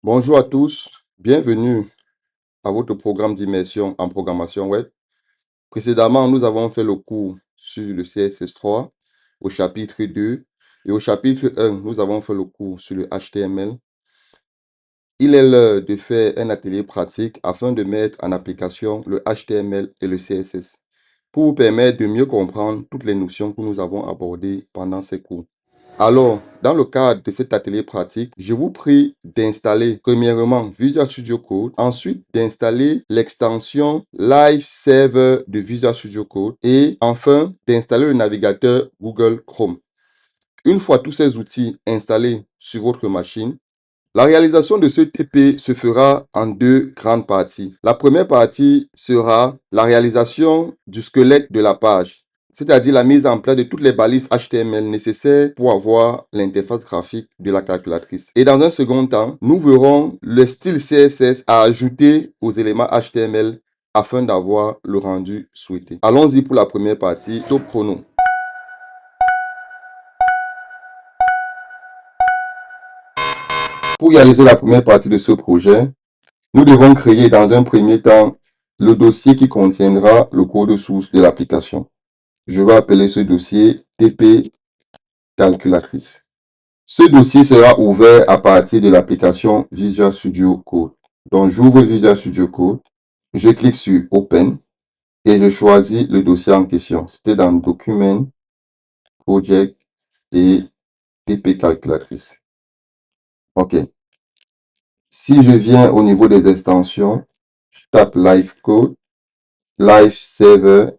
Bonjour à tous, bienvenue à votre programme d'immersion en programmation web. Précédemment, nous avons fait le cours sur le CSS3 au chapitre 2 et au chapitre 1, nous avons fait le cours sur le HTML. Il est l'heure de faire un atelier pratique afin de mettre en application le HTML et le CSS pour vous permettre de mieux comprendre toutes les notions que nous avons abordées pendant ces cours. Alors, dans le cadre de cet atelier pratique, je vous prie d'installer premièrement Visual Studio Code, ensuite d'installer l'extension Live Server de Visual Studio Code et enfin d'installer le navigateur Google Chrome. Une fois tous ces outils installés sur votre machine, la réalisation de ce TP se fera en deux grandes parties. La première partie sera la réalisation du squelette de la page, c'est-à-dire la mise en place de toutes les balises HTML nécessaires pour avoir l'interface graphique de la calculatrice. Et dans un second temps, nous verrons le style CSS à ajouter aux éléments HTML afin d'avoir le rendu souhaité. Allons-y pour la première partie, top chrono. Pour réaliser la première partie de ce projet, nous devons créer dans un premier temps le dossier qui contiendra le code source de l'application. Je vais appeler ce dossier TP calculatrice. Ce dossier sera ouvert à partir de l'application Visual Studio Code. Donc, j'ouvre Visual Studio Code, je clique sur Open et je choisis le dossier en question. C'était dans Document, Project et TP calculatrice. OK. Si je viens au niveau des extensions, je tape Live Code, Live Server.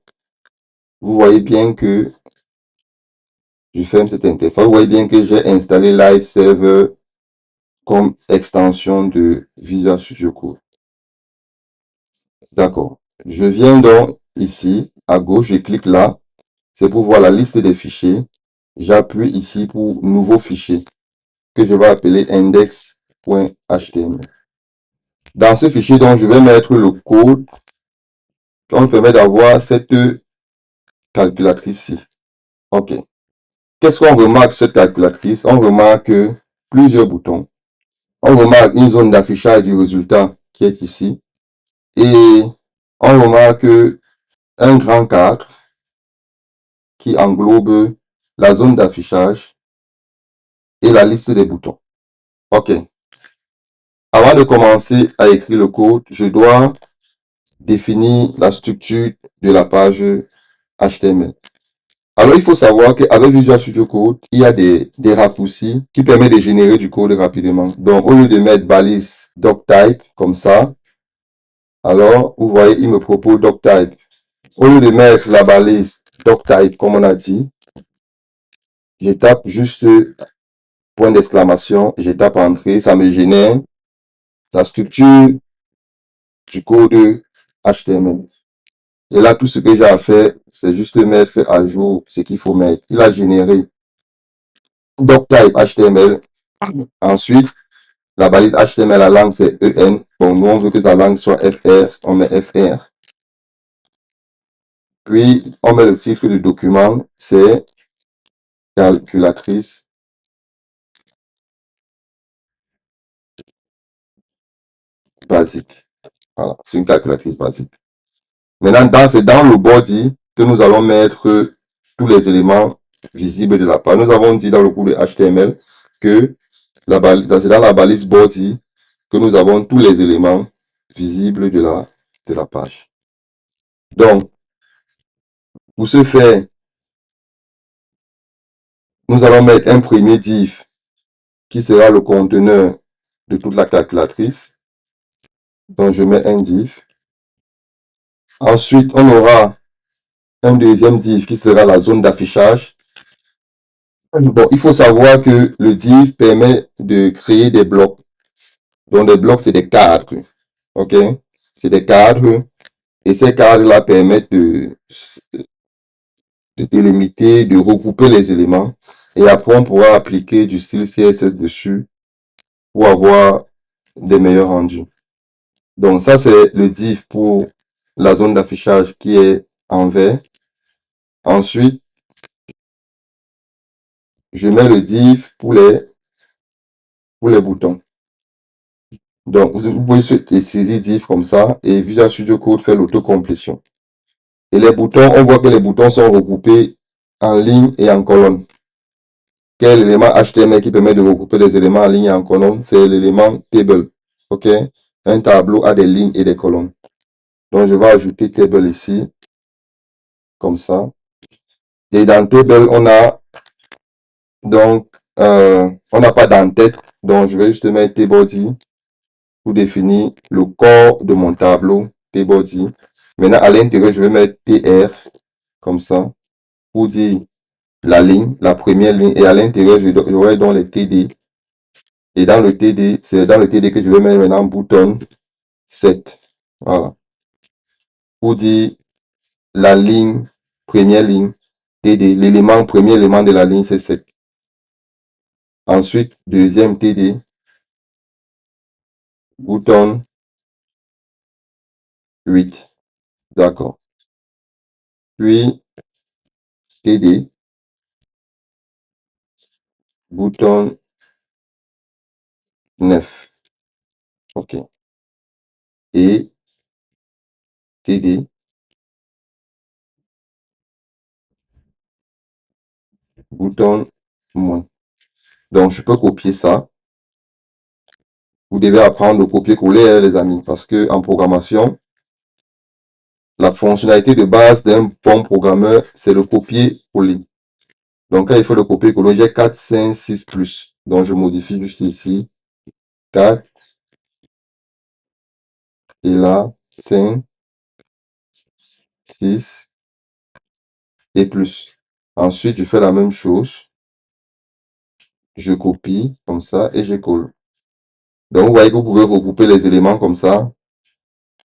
Vous voyez bien que je ferme cette interface. Vous voyez bien que j'ai installé Live Server comme extension de Visual Studio Code. D'accord. Je viens donc ici, à gauche, je clique là. C'est pour voir la liste des fichiers. J'appuie ici pour nouveau fichier que je vais appeler index.html. Dans ce fichier, donc, je vais mettre le code qui me permet d'avoir cette calculatrice-ci. OK. Qu'est-ce qu'on remarque sur cette calculatrice? On remarque plusieurs boutons. On remarque une zone d'affichage du résultat qui est ici. Et on remarque un grand cadre qui englobe la zone d'affichage et la liste des boutons. OK. Avant de commencer à écrire le code, je dois définir la structure de la page HTML. Alors, il faut savoir qu'avec Visual Studio Code, il y a des raccourcis qui permettent de générer du code rapidement. Donc, au lieu de mettre balise doctype comme ça, alors, vous voyez, il me propose doctype. Au lieu de mettre la balise doctype, comme on a dit, je tape juste point d'exclamation, je tape entrée, ça me génère la structure du code HTML. Et là, tout ce que j'ai à faire, c'est juste mettre à jour ce qu'il faut mettre. Il a généré doctype HTML. Ensuite, la balise HTML, la langue, c'est EN. Bon, nous, on veut que la langue soit FR. On met FR. Puis, on met le titre du document, c'est calculatrice basique. Voilà, c'est une calculatrice basique. Maintenant, c'est dans le body que nous allons mettre tous les éléments visibles de la page. Nous avons dit dans le cours de HTML que c'est dans la balise body que nous avons tous les éléments visibles de la page. Donc, pour ce faire, nous allons mettre un premier div qui sera le conteneur de toute la calculatrice. Donc, je mets un div. Ensuite, on aura un deuxième div qui sera la zone d'affichage. Bon, il faut savoir que le div permet de créer des blocs. Donc, des blocs, c'est des cadres. OK? C'est des cadres. Et ces cadres-là permettent de délimiter, de regrouper les éléments. Et après, on pourra appliquer du style CSS dessus pour avoir des meilleurs rendus. Donc, ça, c'est le div pour la zone d'affichage qui est en vert. Ensuite, je mets le div pour les boutons. Donc, vous pouvez saisir div comme ça et Visual Studio Code fait l'autocomplétion. Et les boutons, on voit que les boutons sont regroupés en ligne et en colonne. Quel élément HTML qui permet de regrouper les éléments en ligne et en colonne? C'est l'élément table. OK? Un tableau a des lignes et des colonnes. Donc, je vais ajouter table ici. Comme ça. Et dans table, on a donc, on n'a pas d'entête. Donc, je vais juste mettre tbody pour définir le corps de mon tableau tbody. Maintenant, à l'intérieur, je vais mettre tr comme ça pour dire la ligne, la première ligne. Et à l'intérieur, j'aurai donc les td. Et dans le td, c'est dans le td que je vais mettre maintenant bouton 7. Voilà. Pour dire la ligne, première ligne, td. L'élément, premier élément de la ligne, c'est 7. Ensuite, deuxième td, bouton 8. D'accord. Puis, td, bouton 9. OK. Et td, bouton moins. Donc, je peux copier ça. Vous devez apprendre de copier-coller, les amis, parce que en programmation, la fonctionnalité de base d'un bon programmeur, c'est le copier-coller. Donc, quand il faut le copier-coller, j'ai 4, 5, 6 plus. Donc, je modifie juste ici. 4. Et là, 5, 6 et plus. Ensuite, je fais la même chose. Je copie comme ça et je colle. Donc, vous voyez que vous pouvez regrouper les éléments comme ça.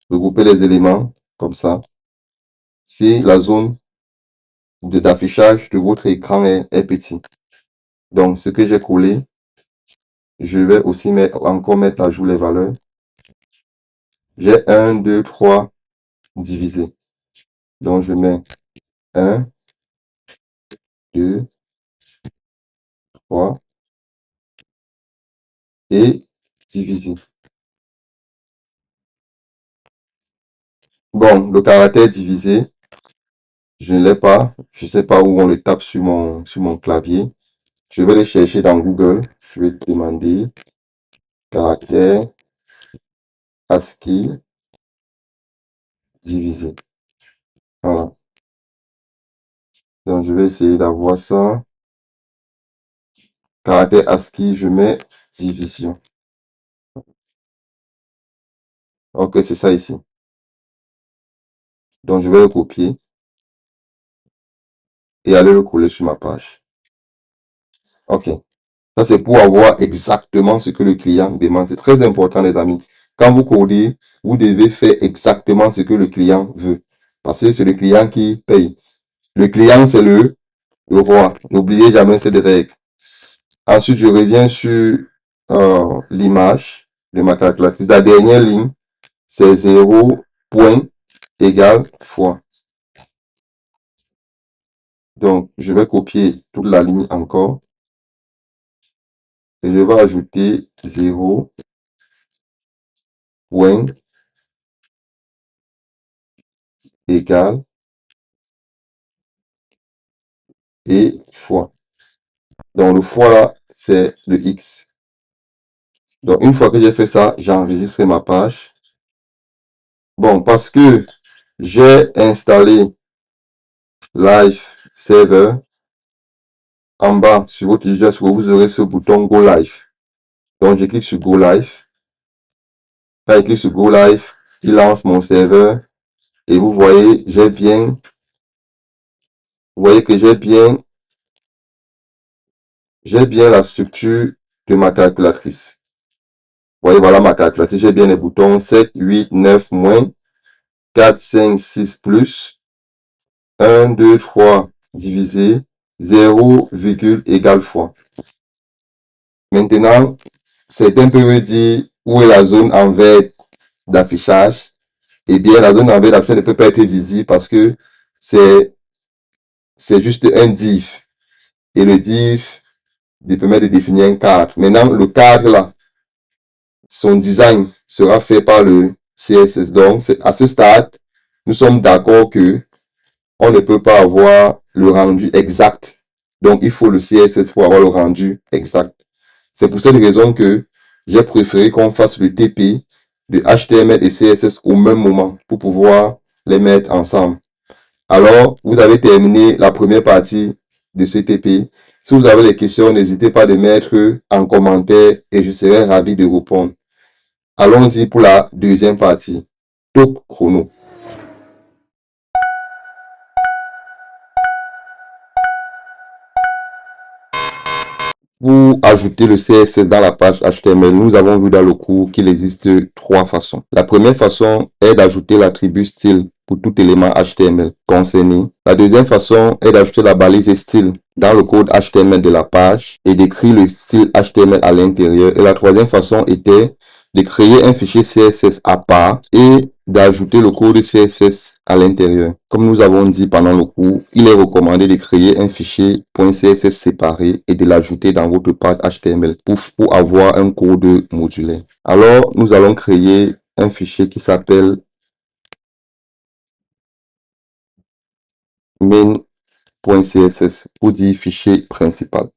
Regrouper les éléments comme ça. Si la zone d'affichage de votre écran est petit. Donc, ce que j'ai collé, je vais aussi encore mettre à jour les valeurs. J'ai 1, 2, 3 divisé. Donc, je mets 1, 2, 3 et divisé. Bon, le caractère divisé, je ne l'ai pas. Je ne sais pas où on le tape sur mon clavier. Je vais le chercher dans Google. Je vais demander caractère ASCII divisé. Voilà. Donc, je vais essayer d'avoir ça. Caractère ASCII, je mets division. Ok, c'est ça ici. Donc, je vais le copier et aller le coller sur ma page. Ok. Ça, c'est pour avoir exactement ce que le client demande. C'est très important, les amis. Quand vous codez, vous devez faire exactement ce que le client veut. Parce que c'est le client qui paye. Le client, c'est le roi. N'oubliez jamais cette règle. Ensuite, je reviens sur l'image de ma calculatrice. La dernière ligne, c'est 0 point égal fois. Donc, je vais copier toute la ligne encore. Et je vais ajouter 0 point égal et fois. Donc, le fois là, c'est le X. Donc, une fois que j'ai fait ça, j'enregistre ma page. Bon, parce que j'ai installé Live Server, en bas, sur votre logiciel, vous aurez ce bouton Go Live. Donc, je clique sur Go Live. Quand je clique sur Go Live, il lance mon serveur. Et vous voyez, vous voyez que j'ai bien la structure de ma calculatrice. Vous voyez, voilà ma calculatrice. J'ai bien les boutons 7, 8, 9, moins, 4, 5, 6 plus, 1, 2, 3 divisé, 0, égale fois. Maintenant, certains peuvent dire où est la zone en vert d'affichage. Eh bien, la zone en vert d'affichage ne peut pas être visible parce que c'est juste un div. Et le div permet de définir un cadre. Maintenant, le cadre là, son design sera fait par le CSS. Donc, à ce stade, nous sommes d'accord que on ne peut pas avoir le rendu exact. Donc, il faut le CSS pour avoir le rendu exact. C'est pour cette raison que j'ai préféré qu'on fasse le TP de HTML et CSS au même moment pour pouvoir les mettre ensemble. Alors, vous avez terminé la première partie de ce TP. Si vous avez des questions, n'hésitez pas de mettre en commentaire et je serai ravi de répondre. Allons-y pour la deuxième partie. Top chrono. Pour ajouter le CSS dans la page HTML, nous avons vu dans le cours qu'il existe trois façons. La première façon est d'ajouter l'attribut style pour tout élément HTML concerné. La deuxième façon est d'ajouter la balise style dans le code HTML de la page et d'écrire le style HTML à l'intérieur. Et la troisième façon était de créer un fichier CSS à part et d'ajouter le code CSS à l'intérieur. Comme nous avons dit pendant le cours, il est recommandé de créer un fichier .css séparé et de l'ajouter dans votre page HTML pour avoir un code modulaire. Alors, nous allons créer un fichier qui s'appelle main.css pour dire fichier principal.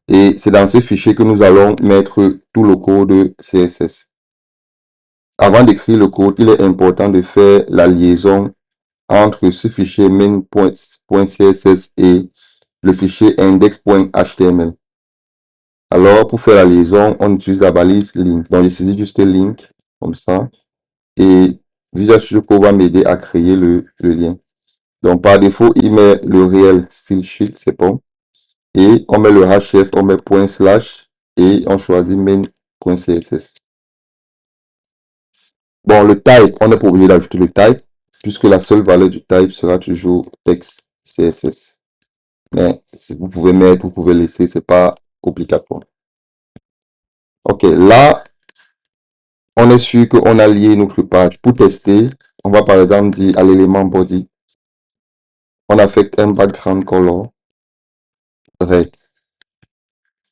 Et c'est dans ce fichier que nous allons mettre tout le code CSS. Avant d'écrire le code, il est important de faire la liaison entre ce fichier main.css et le fichier index.html. Alors, pour faire la liaison, on utilise la balise link. Donc, je saisis juste link, comme ça. Et Visual Studio Code va m'aider à créer le lien. Donc, par défaut, il met le réel style sheet, c'est bon. Et on met le href, on met / et on choisit main.css. Bon, le type, on n'est pas obligé d'ajouter le type, puisque la seule valeur du type sera toujours texte CSS. Mais si vous pouvez mettre, vous pouvez laisser, c'est pas obligatoire. Ok, là, on est sûr qu'on a lié notre page. Pour tester, on va par exemple dire à l'élément body, on affecte un background color red.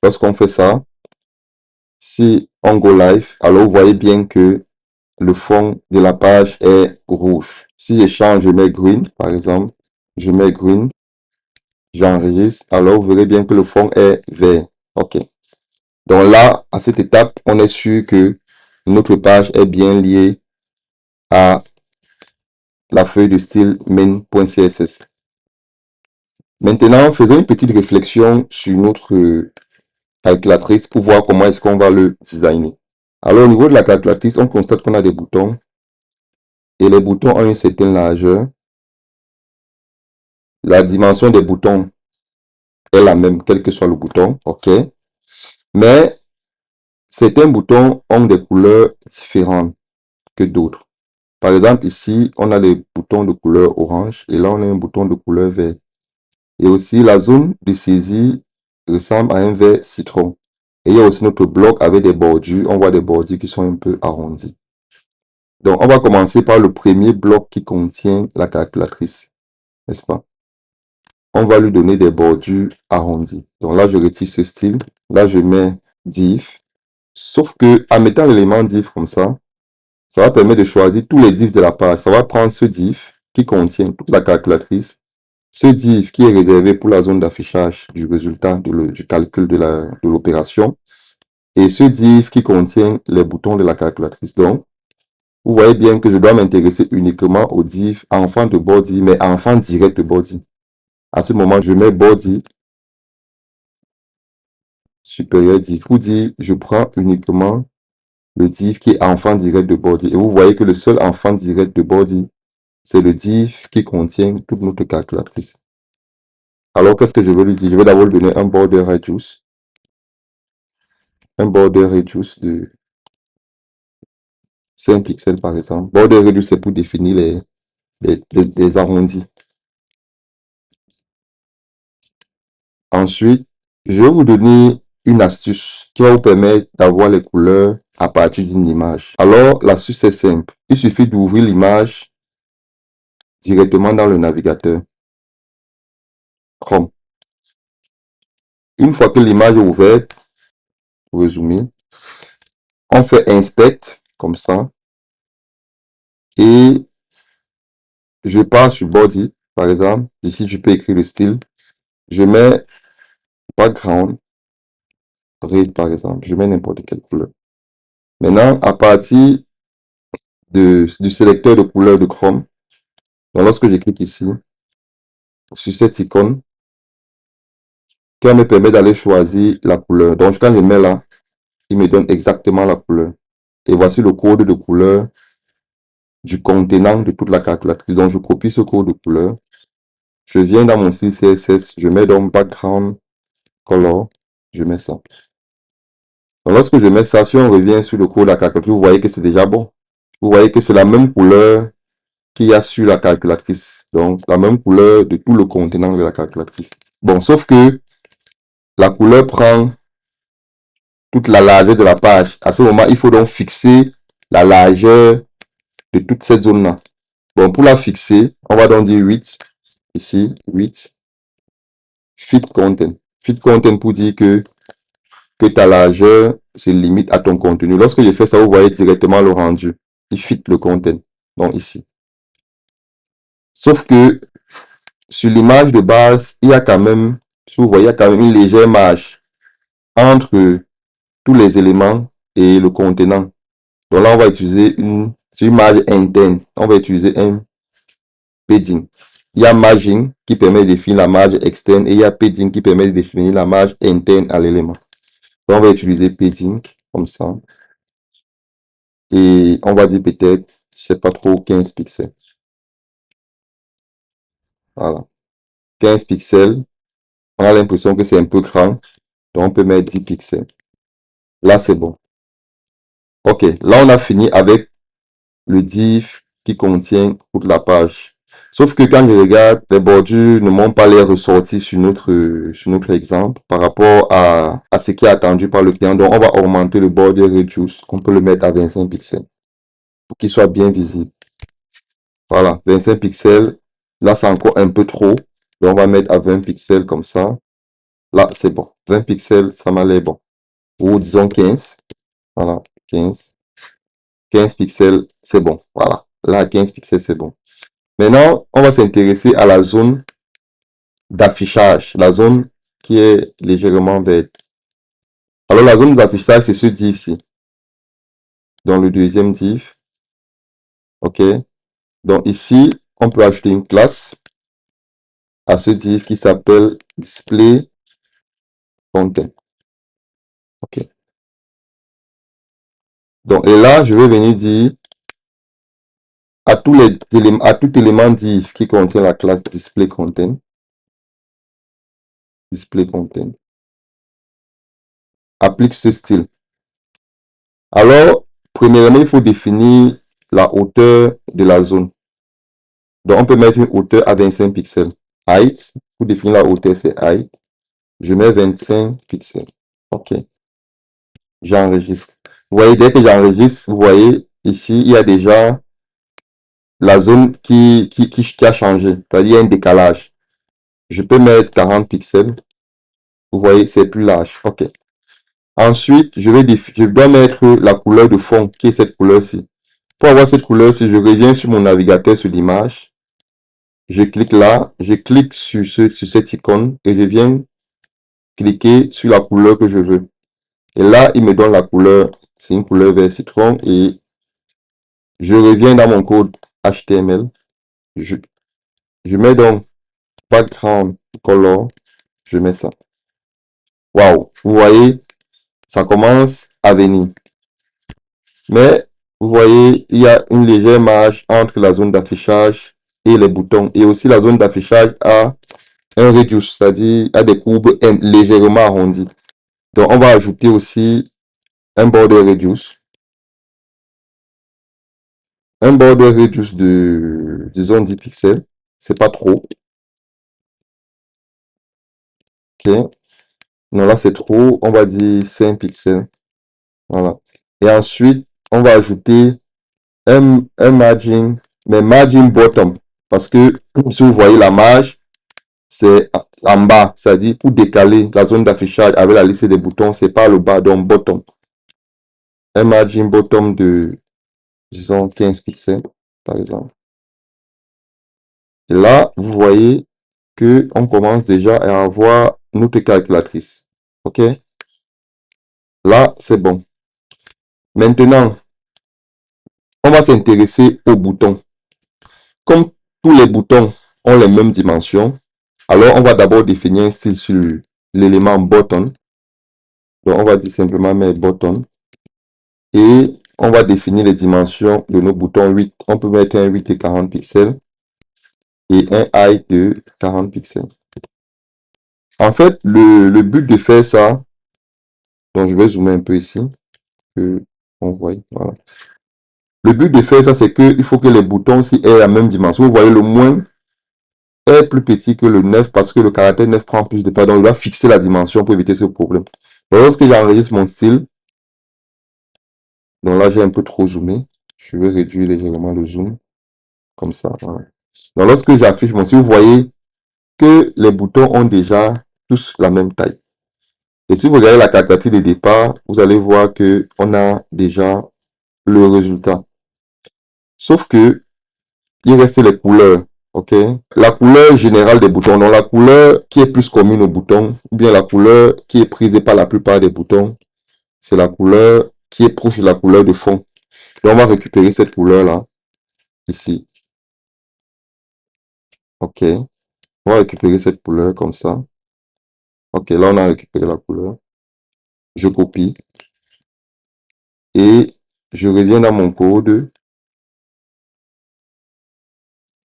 Lorsqu'on fait ça, si on go live, alors vous voyez bien que le fond de la page est rouge. Si je change, je mets green, par exemple, je mets green, j'enregistre, alors vous verrez bien que le fond est vert. Ok. Donc là, à cette étape, on est sûr que notre page est bien liée à la feuille de style main.css. Maintenant, faisons une petite réflexion sur notre calculatrice pour voir comment est-ce qu'on va le designer. Alors, au niveau de la calculatrice, on constate qu'on a des boutons et les boutons ont une certaine largeur. La dimension des boutons est la même, quel que soit le bouton, ok? Mais certains boutons ont des couleurs différentes que d'autres. Par exemple, ici, on a les boutons de couleur orange et là, on a un bouton de couleur vert. Et aussi, la zone de saisie ressemble à un vert citron. Et il y a aussi notre bloc avec des bordures. On voit des bordures qui sont un peu arrondies. Donc, on va commencer par le premier bloc qui contient la calculatrice, n'est-ce pas? On va lui donner des bordures arrondies. Donc là, je retire ce style. Là, je mets div. Sauf que en mettant l'élément div comme ça va permettre de choisir tous les divs de la page. Ça va prendre ce div qui contient toute la calculatrice, ce div qui est réservé pour la zone d'affichage du résultat du calcul de l'opération, et ce div qui contient les boutons de la calculatrice. Donc, vous voyez bien que je dois m'intéresser uniquement au div enfant de body, mais enfant direct de body. À ce moment, je mets body supérieur div. Pour dire, je prends uniquement le div qui est enfant direct de body. Et vous voyez que le seul enfant direct de body, c'est le div qui contient toute notre calculatrice. Alors, qu'est-ce que je vais lui dire? Je vais d'abord lui donner un border radius. Un border radius de 5 pixels, par exemple. Border radius, c'est pour définir les arrondis. Ensuite, je vais vous donner une astuce qui va vous permettre d'avoir les couleurs à partir d'une image. Alors, l'astuce est simple. Il suffit d'ouvrir l'image directement dans le navigateur Chrome. Une fois que l'image est ouverte, Vous pouvez zoomer. On fait inspect, comme ça. Et je pars sur body, par exemple. Ici, je peux écrire le style. Je mets background, red, par exemple. Je mets n'importe quelle couleur. Maintenant, à partir du sélecteur de couleur de Chrome, donc lorsque je clique ici, sur cette icône, qui me permet d'aller choisir la couleur. Donc, quand je mets là, il me donne exactement la couleur. Et voici le code de couleur du contenant de toute la calculatrice. Donc, je copie ce code de couleur. Je viens dans mon style CSS, je mets donc background color, je mets ça. Donc, lorsque je mets ça, si on revient sur le code de la calculatrice, vous voyez que c'est déjà bon. Vous voyez que c'est la même couleur qu'il y a sur la calculatrice. Donc, la même couleur de tout le contenant de la calculatrice. Bon, sauf que la couleur prend toute la largeur de la page. À ce moment, il faut donc fixer la largeur de toute cette zone-là. Bon, pour la fixer, on va donc dire 8. Ici, 8. Fit content. Fit content pour dire que ta largeur se limite à ton contenu. Lorsque je fais ça, vous voyez directement le rendu. Il fit le content. Donc ici. Sauf que sur l'image de base, il y a quand même, si vous voyez, il y a quand même une légère marge entre tous les éléments et le contenant. Donc là, on va utiliser une marge interne. On va utiliser un padding. Il y a margin qui permet de définir la marge externe et il y a padding qui permet de définir la marge interne à l'élément. Donc on va utiliser padding comme ça. Et on va dire peut-être, je sais pas trop, 15 pixels. Voilà. 15 pixels. On a l'impression que c'est un peu grand. Donc on peut mettre 10 pixels. Là, c'est bon. Ok, là on a fini avec le div qui contient toute la page. Sauf que quand je regarde, les bordures ne m'ont pas l'air ressortis sur notre exemple par rapport à ce qui est attendu par le client. Donc, on va augmenter le border reduce. On peut le mettre à 25 pixels pour qu'il soit bien visible. Voilà, 25 pixels. Là, c'est encore un peu trop. Donc, on va mettre à 20 pixels comme ça. Là, c'est bon. 20 pixels, ça m'a l'air bon. Ou disons 15. Voilà, 15. 15 pixels, c'est bon. Voilà. Là, 15 pixels, c'est bon. Maintenant, on va s'intéresser à la zone d'affichage, la zone qui est légèrement verte. Alors, la zone d'affichage, c'est ce div-ci. Dans le deuxième div. OK. Donc, ici, on peut ajouter une classe à ce div qui s'appelle display content. OK. Donc, et là, je vais venir dire à tous les éléments, à tout élément div qui contient la classe display content. Display content. Applique ce style. Alors, premièrement, il faut définir la hauteur de la zone. Donc, on peut mettre une hauteur à 25 pixels. Height, pour définir la hauteur, c'est height. Je mets 25 pixels. OK. J'enregistre. Vous voyez, dès que j'enregistre, vous voyez, ici, il y a déjà la zone qui a changé. C'est-à-dire, il y a un décalage. Je peux mettre 40 pixels. Vous voyez, c'est plus large. OK. Ensuite, je dois mettre la couleur de fond, qui est cette couleur-ci. Pour avoir cette couleur-ci, je reviens sur mon navigateur sur l'image. Je clique là, je clique sur cette icône et je viens cliquer sur la couleur que je veux. Et là, il me donne la couleur. C'est une couleur vert citron et je reviens dans mon code HTML. Je mets donc background color. Je mets ça. Waouh, vous voyez, ça commence à venir. Mais vous voyez, il y a une légère marge entre la zone d'affichage et les boutons. Et aussi la zone d'affichage a un reduce, c'est-à-dire a des courbes légèrement arrondies. Donc on va ajouter aussi un border reduce. Un border reduce de, disons, 10 pixels. C'est pas trop. OK. Non, là, c'est trop. On va dire 5 pixels. Voilà. Et ensuite, on va ajouter un margin, mais margin bottom. Parce que, si vous voyez la marge, c'est en bas. C'est-à-dire, pour décaler la zone d'affichage avec la liste des boutons, c'est par le bas, donc bottom. Un margin bottom de, disons, 15 pixels, par exemple. Et là, vous voyez que on commence déjà à avoir notre calculatrice. OK? Là, c'est bon. Maintenant, on va s'intéresser aux boutons. Comme tous les boutons ont les mêmes dimensions, alors on va d'abord définir un style sur l'élément button. Donc, on va dire simplement mes button. Et on va définir les dimensions de nos boutons 8. On peut mettre un 8 de 40 pixels et un height de 40 pixels. En fait, le but de faire ça, donc je vais zoomer un peu ici, que on voit, voilà. Le but de faire ça, c'est qu'il faut que les boutons aussi aient la même dimension. Vous voyez, le moins est plus petit que le 9 parce que le caractère 9 prend plus de place. Donc, il doit fixer la dimension pour éviter ce problème. Donc, lorsque j'enregistre mon style, donc là, j'ai un peu trop zoomé. Je vais réduire légèrement le zoom. Comme ça, voilà. Donc, lorsque j'affiche mon style, vous voyez que les boutons ont déjà tous la même taille. Et si vous regardez la calculatrice de départ, vous allez voir que on a déjà le résultat. Sauf que il reste les couleurs. OK? La couleur générale des boutons, donc la couleur qui est plus commune aux boutons, ou bien la couleur qui est prise par la plupart des boutons, c'est la couleur qui est proche de la couleur de fond. Donc on va récupérer cette couleur-là, ici. OK? On va récupérer cette couleur comme ça. OK, là on a récupéré la couleur. Je copie. Et je reviens dans mon code.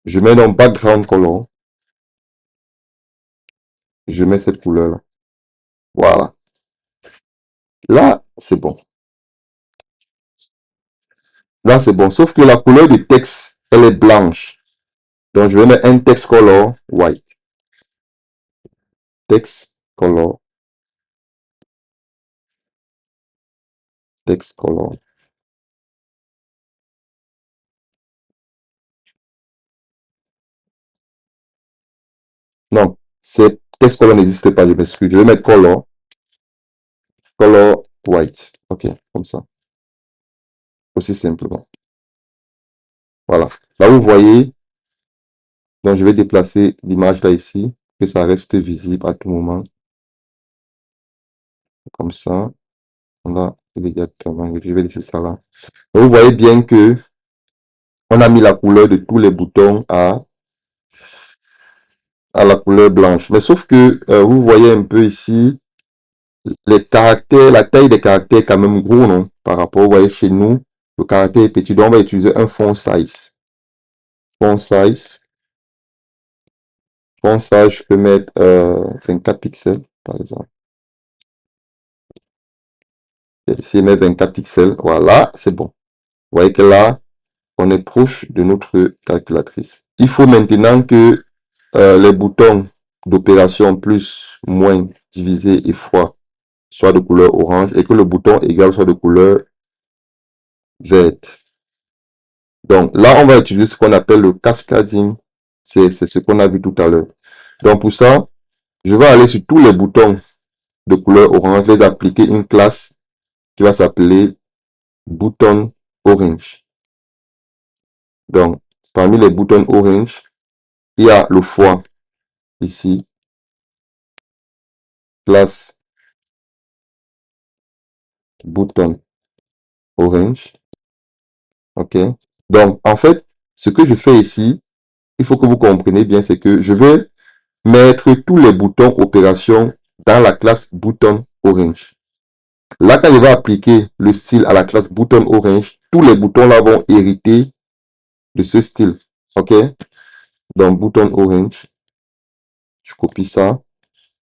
Je mets dans background color. Je mets cette couleur-là. Voilà. Là, c'est bon. Là, c'est bon. Sauf que la couleur du texte, elle est blanche. Donc, je vais mettre un text color white. Text color. Text color. Non, c'est text color n'existe pas, je m'excuse. Je vais mettre color. Color white. OK, comme ça. Aussi simplement. Voilà. Là, vous voyez, donc je vais déplacer l'image là ici, que ça reste visible à tout moment. Comme ça. On va immédiatement, je vais laisser ça là. Donc, vous voyez bien que on a mis la couleur de tous les boutons à la couleur blanche. Mais sauf que vous voyez un peu ici, les caractères, la taille des caractères est quand même gros, non? Par rapport, vous voyez, chez nous, le caractère est petit. Donc, on va utiliser un font size. Font size. Font size, je peux mettre 24 pixels, par exemple. Ici, je mets 24 pixels. Voilà, c'est bon. Vous voyez que là, on est proche de notre calculatrice. Il faut maintenant que les boutons d'opération plus, moins, divisé et fois soit de couleur orange et que le bouton égal soit de couleur verte. Donc là, on va utiliser ce qu'on appelle le cascading. C'est ce qu'on a vu tout à l'heure. Donc pour ça, je vais aller sur tous les boutons de couleur orange, les appliquer une classe qui va s'appeler button orange. Donc, parmi les boutons orange, il y a le fois ici, classe button orange. OK. Donc, en fait, ce que je fais ici, il faut que vous compreniez bien, c'est que je vais mettre tous les boutons opération dans la classe button orange. Là, quand je vais appliquer le style à la classe button orange, tous les boutons là vont hériter de ce style. OK? Donc, button orange, je copie ça.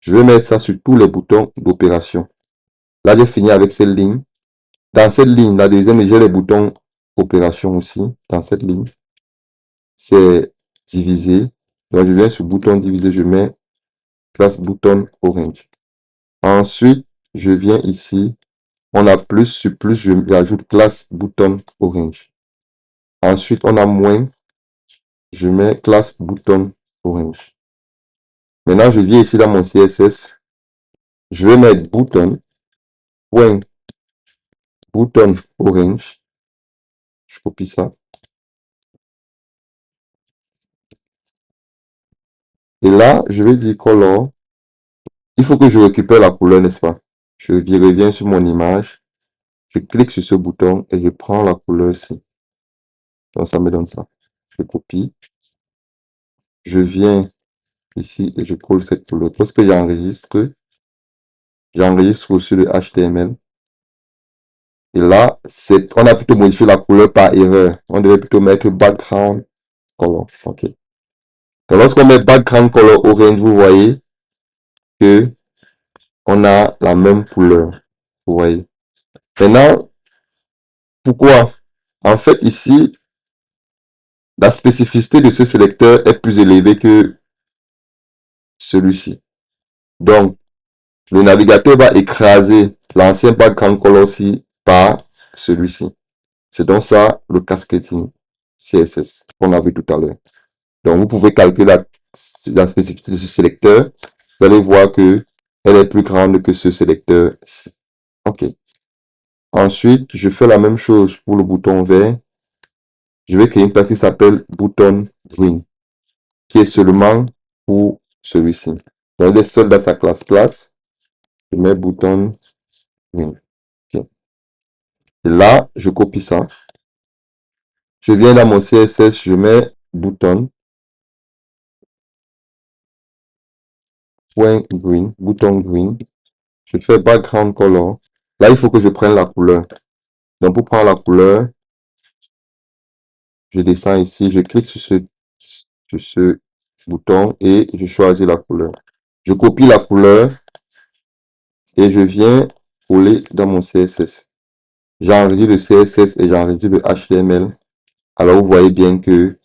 Je vais mettre ça sur tous les boutons d'opération. Là, j'ai fini avec cette ligne. Dans cette ligne, la deuxième, j'ai les boutons opération aussi. Dans cette ligne, c'est divisé. Donc, je viens sur bouton divisé, je mets classe button orange. Ensuite, je viens ici. On a plus sur plus, j'ajoute classe button orange. Ensuite, on a moins. Je mets classe button orange. Maintenant, je viens ici dans mon CSS. Je vais mettre button, point, button orange. Je copie ça. Et là, je vais dire color. Il faut que je récupère la couleur, n'est-ce pas? Je reviens sur mon image. Je clique sur ce bouton et je prends la couleur ici. Donc, ça me donne ça. Je copie. Je viens ici et je colle cette couleur. Lorsque j'enregistre sur le HTML. Et là, on a plutôt modifié la couleur par erreur. On devait plutôt mettre background color. OK. Donc, lorsqu'on met background color orange, vous voyez que on a la même couleur. Vous voyez. Maintenant, pourquoi? En fait, ici, la spécificité de ce sélecteur est plus élevée que celui-ci. Donc, le navigateur va écraser l'ancien background color ci par celui-ci. C'est donc ça le cascading CSS qu'on a vu tout à l'heure. Donc, vous pouvez calculer la spécificité de ce sélecteur. Vous allez voir que elle est plus grande que ce sélecteur-ci. OK. Ensuite, je fais la même chose pour le bouton vert. Je vais créer une partie qui s'appelle bouton green, qui est seulement pour celui-ci. Donc, il est seul dans sa classe. Je mets bouton green. Okay. Et là, je copie ça. Je viens dans mon CSS, je mets bouton point green, bouton green. Je fais background color. Là, il faut que je prenne la couleur. Donc, pour prendre la couleur, je descends ici, je clique sur ce bouton et je choisis la couleur. Je copie la couleur et je viens coller dans mon CSS. J'enregistre le CSS et j'enregistre le HTML. Alors, vous voyez bien que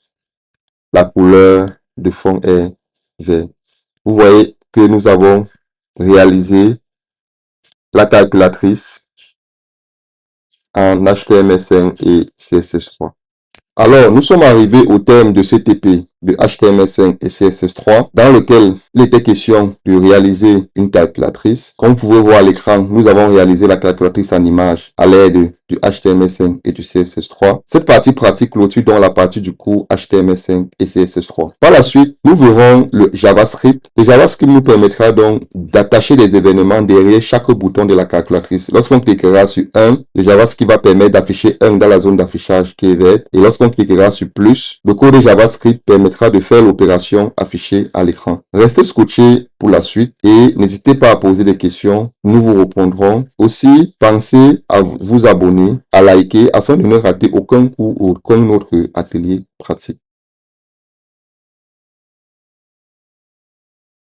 la couleur de fond est vert. Vous voyez que nous avons réalisé la calculatrice en HTML5 et CSS3. Alors, nous sommes arrivés au terme de ce TP de HTML5 et CSS3 dans lequel il était question de réaliser une calculatrice. Comme vous pouvez voir à l'écran, nous avons réalisé la calculatrice en image à l'aide du HTML5 et du CSS3. Cette partie pratique clôture donc la partie du cours HTML5 et CSS3. Par la suite, nous verrons le JavaScript. Le JavaScript nous permettra donc d'attacher les événements derrière chaque bouton de la calculatrice. Lorsqu'on cliquera sur 1, le JavaScript va permettre d'afficher 1 dans la zone d'affichage qui est verte. Et lorsqu'on cliquera sur plus, le code de JavaScript permettra de faire l'opération affichée à l'écran. Restez scotché pour la suite et n'hésitez pas à poser des questions. Nous vous répondrons. Aussi, pensez à vous abonner, à liker afin de ne rater aucun cours ou aucun autre atelier pratique.